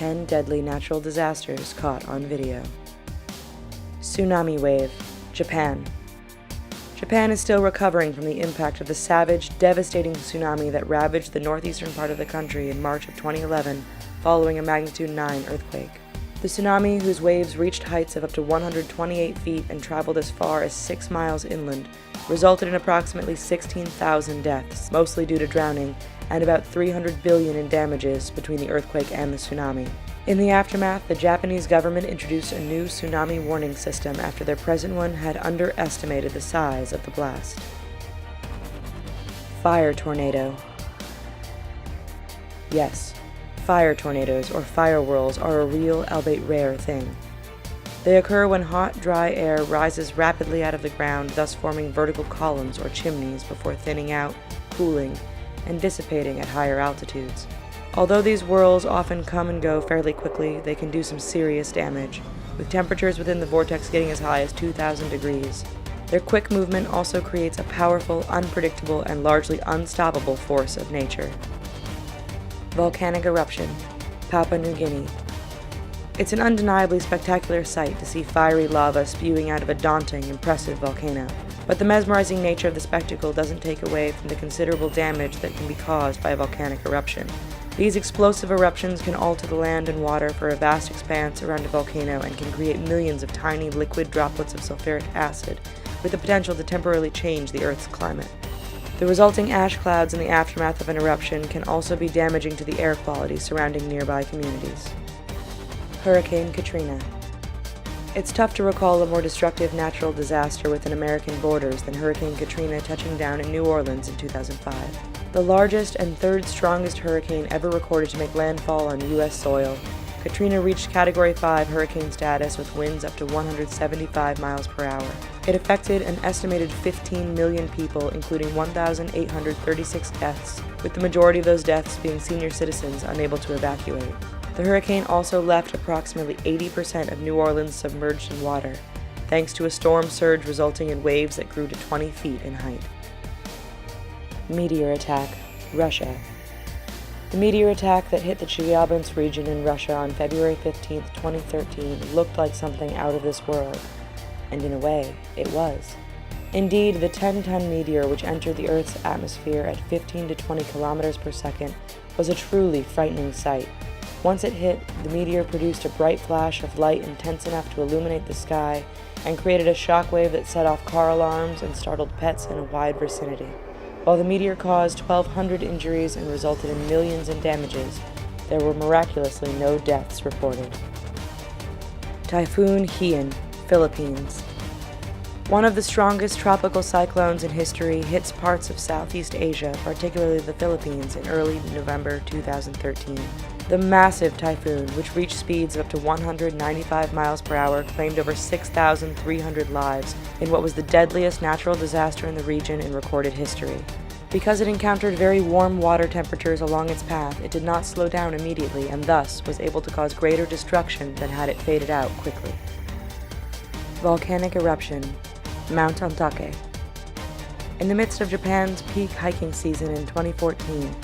10 deadly natural disasters caught on video. Tsunami wave, Japan. Japan is still recovering from the impact of the savage, devastating tsunami that ravaged the northeastern part of the country in March of 2011 following a magnitude 9 earthquake. The tsunami, whose waves reached heights of up to 128 feet and traveled as far as 6 miles inland, resulted in approximately 16,000 deaths, mostly due to drowning, and about $300 billion in damages between the earthquake and the tsunami. In the aftermath, the Japanese government introduced a new tsunami warning system after their present one had underestimated the size of the blast. Fire tornado. Yes, fire tornadoes or fire whirls are a real, albeit rare, thing. They occur when hot, dry air rises rapidly out of the ground, thus forming vertical columns or chimneys before thinning out, cooling, and dissipating at higher altitudes. Although these whirls often come and go fairly quickly, they can do some serious damage, with temperatures within the vortex getting as high as 2,000 degrees. Their quick movement also creates a powerful, unpredictable, and largely unstoppable force of nature. Volcanic eruption, Papua New Guinea. It's an undeniably spectacular sight to see fiery lava spewing out of a daunting, impressive volcano. But the mesmerizing nature of the spectacle doesn't take away from the considerable damage that can be caused by a volcanic eruption. These explosive eruptions can alter the land and water for a vast expanse around a volcano and can create millions of tiny liquid droplets of sulfuric acid, with the potential to temporarily change the Earth's climate. The resulting ash clouds in the aftermath of an eruption can also be damaging to the air quality surrounding nearby communities. Hurricane Katrina. It's tough to recall a more destructive natural disaster within American borders than Hurricane Katrina touching down in New Orleans in 2005. The largest and third strongest hurricane ever recorded to make landfall on U.S. soil, Katrina reached Category 5 hurricane status with winds up to 175 miles per hour. It affected an estimated 15 million people, including 1,836 deaths, with the majority of those deaths being senior citizens unable to evacuate. The hurricane also left approximately 80% of New Orleans submerged in water, thanks to a storm surge resulting in waves that grew to 20 feet in height. Meteor attack, Russia. The meteor attack that hit the Chelyabinsk region in Russia on February 15, 2013 looked like something out of this world, and in a way, it was. Indeed, the 10-ton meteor, which entered the Earth's atmosphere at 15 to 20 kilometers per second, was a truly frightening sight. Once it hit, the meteor produced a bright flash of light intense enough to illuminate the sky and created a shockwave that set off car alarms and startled pets in a wide vicinity. While the meteor caused 1,200 injuries and resulted in millions in damages, there were miraculously no deaths reported. Typhoon Haiyan, Philippines. One of the strongest tropical cyclones in history hits parts of Southeast Asia, particularly the Philippines, in early November 2013. The massive typhoon, which reached speeds of up to 195 miles per hour, claimed over 6,300 lives in what was the deadliest natural disaster in the region in recorded history. Because it encountered very warm water temperatures along its path, it did not slow down immediately and thus was able to cause greater destruction than had it faded out quickly. Volcanic eruption, Mount Ontake. In the midst of Japan's peak hiking season in 2014,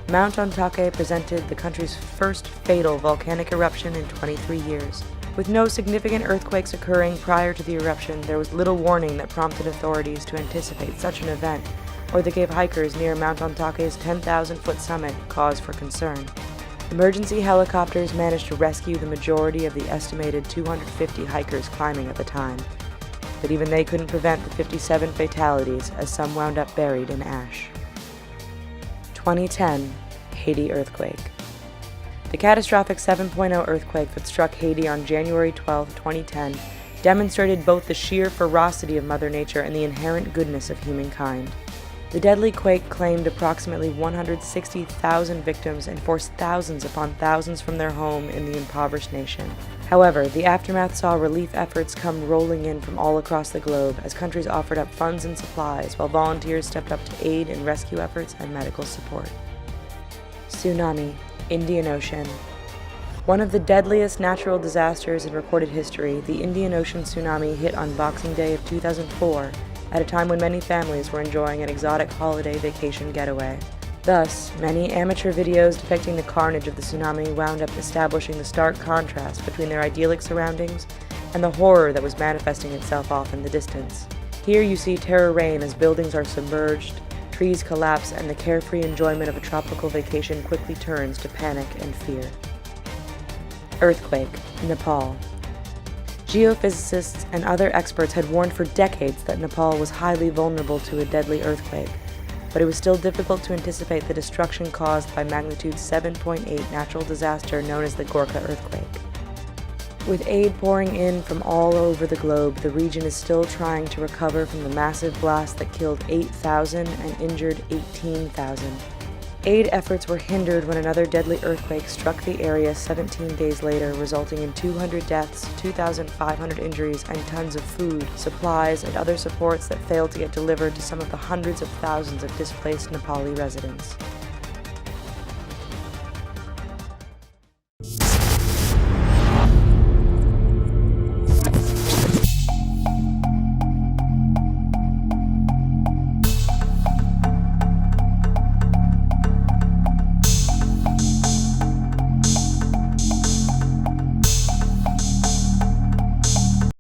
Mount Ontake presented the country's first fatal volcanic eruption in 23 years. With no significant earthquakes occurring prior to the eruption, there was little warning that prompted authorities to anticipate such an event, or that gave hikers near Mount Ontake's 10,000-foot summit cause for concern. Emergency helicopters managed to rescue the majority of the estimated 250 hikers climbing at the time, but even they couldn't prevent the 57 fatalities, as some wound up buried in ash. 2010 Haiti earthquake. The catastrophic 7.0 earthquake that struck Haiti on January 12, 2010 demonstrated both the sheer ferocity of Mother Nature and the inherent goodness of humankind. The deadly quake claimed approximately 160,000 victims and forced thousands upon thousands from their home in the impoverished nation. However, the aftermath saw relief efforts come rolling in from all across the globe as countries offered up funds and supplies while volunteers stepped up to aid in rescue efforts and medical support. Tsunami, Indian Ocean. One of the deadliest natural disasters in recorded history, the Indian Ocean tsunami hit on Boxing Day of 2004 at a time when many families were enjoying an exotic holiday vacation getaway. Thus, many amateur videos depicting the carnage of the tsunami wound up establishing the stark contrast between their idyllic surroundings and the horror that was manifesting itself off in the distance. Here you see terror reign as buildings are submerged, trees collapse, and the carefree enjoyment of a tropical vacation quickly turns to panic and fear. Earthquake, Nepal. Geophysicists and other experts had warned for decades that Nepal was highly vulnerable to a deadly earthquake, but it was still difficult to anticipate the destruction caused by magnitude 7.8 natural disaster known as the Gorkha earthquake. With aid pouring in from all over the globe, the region is still trying to recover from the massive blast that killed 8,000 and injured 18,000. Aid efforts were hindered when another deadly earthquake struck the area 17 days later, resulting in 200 deaths, 2,500 injuries, and tons of food, supplies, and other supports that failed to get delivered to some of the hundreds of thousands of displaced Nepali residents.